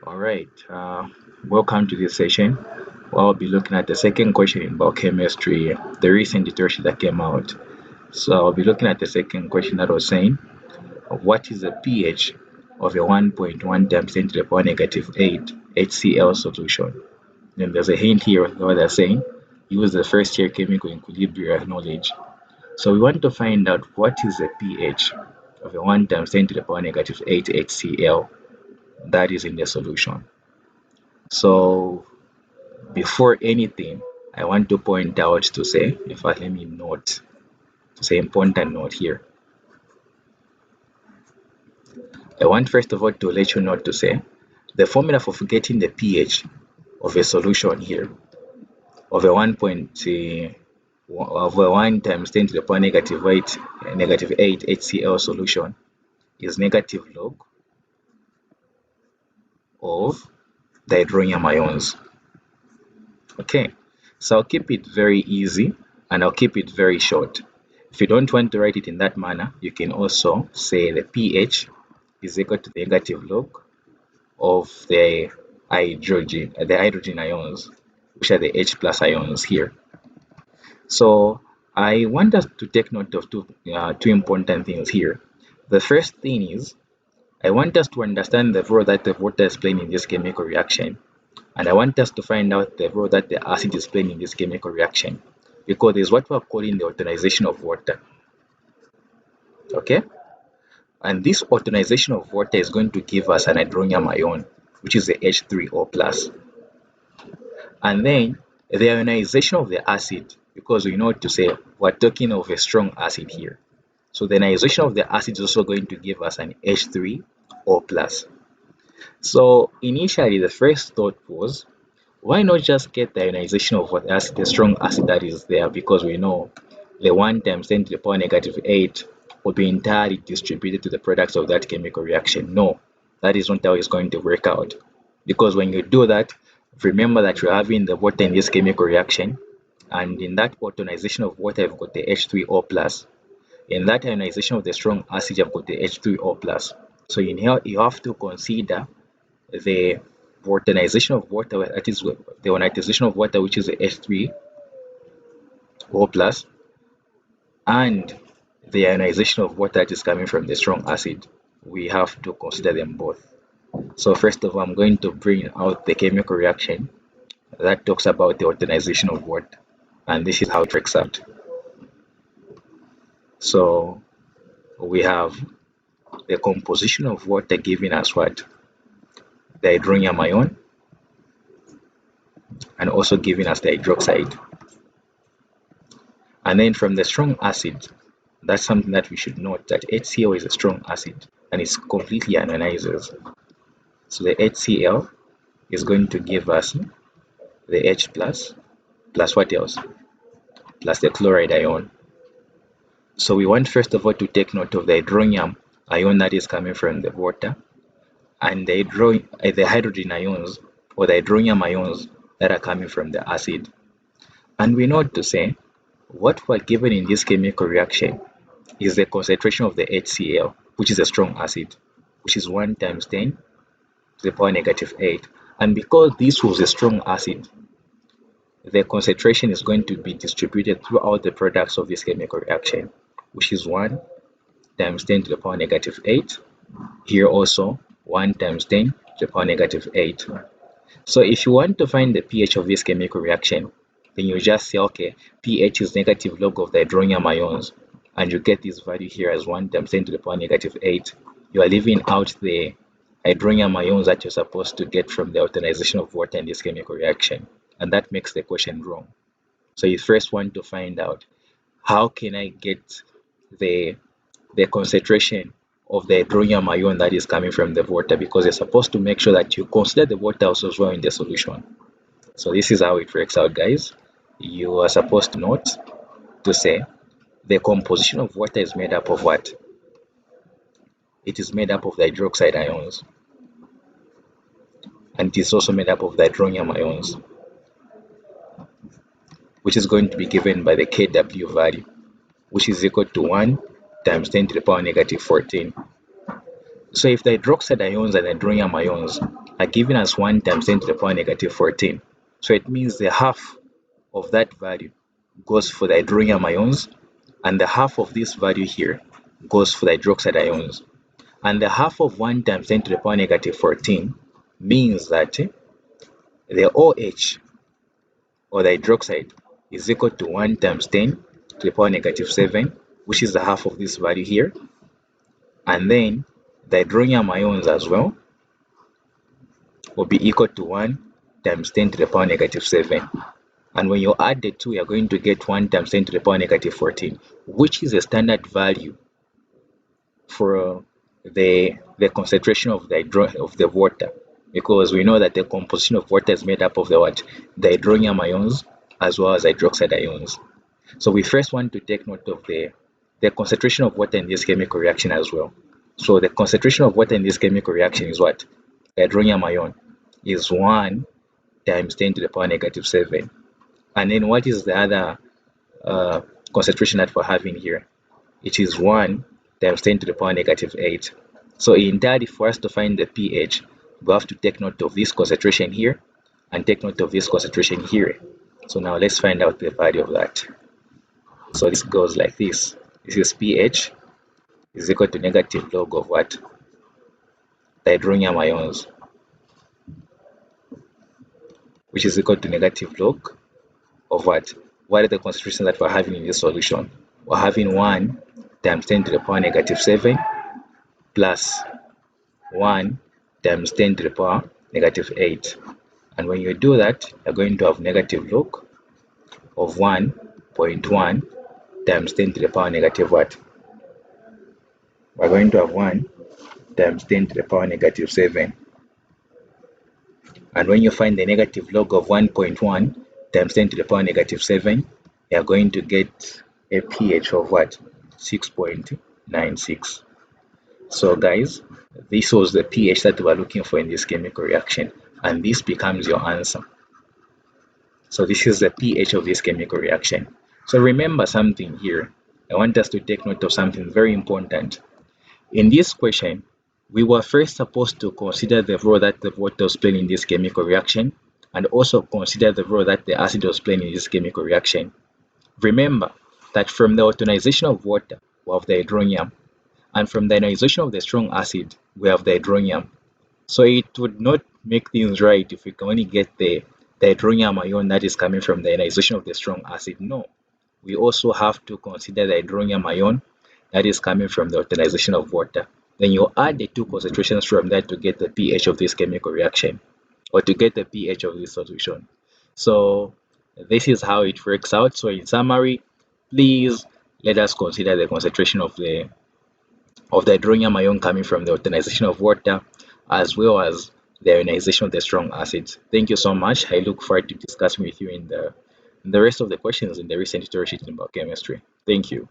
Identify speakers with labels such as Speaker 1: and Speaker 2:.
Speaker 1: All right, welcome to this session. I'll be looking at the second question in biochemistry, the recent literature that came out. So I'll be looking at the second question that was saying, what is the pH of a 1.1 times 10 to the power negative 8 HCl solution? Then there's a hint here of what they're saying. Use the first year chemical equilibrium knowledge. So we want to find out what is the pH of a 1 times 10 to the power negative 8 HCl that is in the solution. So before anything, I want to point out to say, in fact, let me note, to say important note here. I want first of all to let you know to say the formula for getting the pH of a solution here of a 1 times 10 to the power negative 8 HCl solution is negative log of the hydronium ions. Okay, so I'll keep it very easy and I'll keep it very short. If you don't want to write it in that manner, you can also say the pH is equal to the negative log of the hydrogen ions, which are the H plus ions here. So I want us to take note of two important things here. The first thing is I want us to understand the role that the water is playing in this chemical reaction, and I want us to find out the role that the acid is playing in this chemical reaction, because there's what we're calling the automation of water. Okay, and this automation of water is going to give us an hydronium ion, which is the H3O plus. And then the ionization of the acid, because we know to say we're talking of a strong acid here. So the ionization of the acid is also going to give us an H3O plus. So initially the first thought was, why not just get the ionization of what acid, the strong acid that is there, because we know the 1 times 10 to the power negative 8 will be entirely distributed to the products of that chemical reaction. No, that is not how it's going to work out. Because when you do that, remember that you're having the water in this chemical reaction, and in that ionization of water, you've got the H3O plus. In that ionization of the strong acid, you've got the H3O plus. So in here, you have to consider the ionization of water, that is the ionization of water, which is the H3O plus, and the ionization of water that is coming from the strong acid. We have to consider them both. So first of all, I'm going to bring out the chemical reaction that talks about the ionization of water, and this is how it works out. So we have the composition of water giving us what? The hydronium ion, and also giving us the hydroxide. And then from the strong acid, that's something that we should note, that HCl is a strong acid and it completely ionizes. So the HCl is going to give us the H plus what else? Plus the chloride ion. So we want first of all to take note of the hydronium ion that is coming from the water, and the hydrogen ions or the hydronium ions that are coming from the acid. And we know to say what we're given in this chemical reaction is the concentration of the HCl, which is a strong acid, which is 1 times 10 to the power negative 8. And because this was a strong acid, the concentration is going to be distributed throughout the products of this chemical reaction, which is 1 times 10 to the power negative 8. Here also 1 times 10 to the power negative 8. So if you want to find the pH of this chemical reaction, then you just say, okay, pH is negative log of the hydronium ions, and you get this value here as 1 times 10 to the power negative 8. You are leaving out the hydronium ions that you're supposed to get from the ionization of water in this chemical reaction, and that makes the question wrong. So you first want to find out, how can I get the concentration of the hydronium ion that is coming from the water, because you're supposed to make sure that you consider the water also as well in the solution. So this is how it works out, guys. You are supposed to note to say the composition of water is made up of what? It is made up of the hydroxide ions, and it is also made up of the hydronium ions, which is going to be given by the Kw value, which is equal to 1 times 10 to the power negative 14. So if the hydroxide ions and the hydronium ions are given as 1 times 10 to the power negative 14. So it means the half of that value goes for the hydronium ions, and the half of this value here goes for the hydroxide ions. And the half of 1 times 10 to the power negative 14 means that the OH, or the hydroxide, is equal to 1 times 10 to the power negative 7, which is the half of this value here. And then the hydronium ions as well will be equal to 1 times 10 to the power negative 7. And when you add the two, you're going to get 1 times 10 to the power negative 14, which is a standard value for the concentration of the water, because we know that the composition of water is made up of the hydronium ions as well as hydroxide ions. So we first want to take note of the concentration of water in this chemical reaction as well. So the concentration of water in this chemical reaction is what? The hydronium ion is 1 times 10 to the power negative 7. And then what is the other concentration that we're having here? It is 1 times 10 to the power negative 8. So in that, for us to find the pH, we have to take note of this concentration here and take note of this concentration here. So now let's find out the value of that. So this goes like this. This is pH is equal to negative log of what? The hydronium ions, which is equal to negative log of what? What are the concentrations that we're having in this solution? We're having 1 times 10 to the power negative 7 plus 1 times 10 to the power negative 8. And when you do that, you're going to have negative log of 1.1 times 10 to the power negative what? We're going to have 1 times 10 to the power negative 7. And when you find the negative log of 1.1 times 10 to the power negative 7, you're going to get a pH of what? 6.96. So guys, this was the pH that we are looking for in this chemical reaction, and this becomes your answer. So this is the pH of this chemical reaction. So remember something here. I want us to take note of something very important. In this question, we were first supposed to consider the role that the water was playing in this chemical reaction, and also consider the role that the acid was playing in this chemical reaction. Remember that from the ionization of water, we have the hydronium, and from the ionization of the strong acid, we have the hydronium. So it would not make things right if we can only get the hydronium ion that is coming from the ionization of the strong acid. No, we also have to consider the hydronium ion that is coming from the ionization of water. Then you add the two concentrations from that to get the pH of this chemical reaction, or to get the pH of this solution. So this is how it works out. So in summary, please let us consider the concentration of the hydronium ion coming from the ionization of water, as well as the ionization of the strong acids. Thank you so much. I look forward to discussing with you in the rest of the questions in the recent tutorial sheet in biochemistry. Thank you.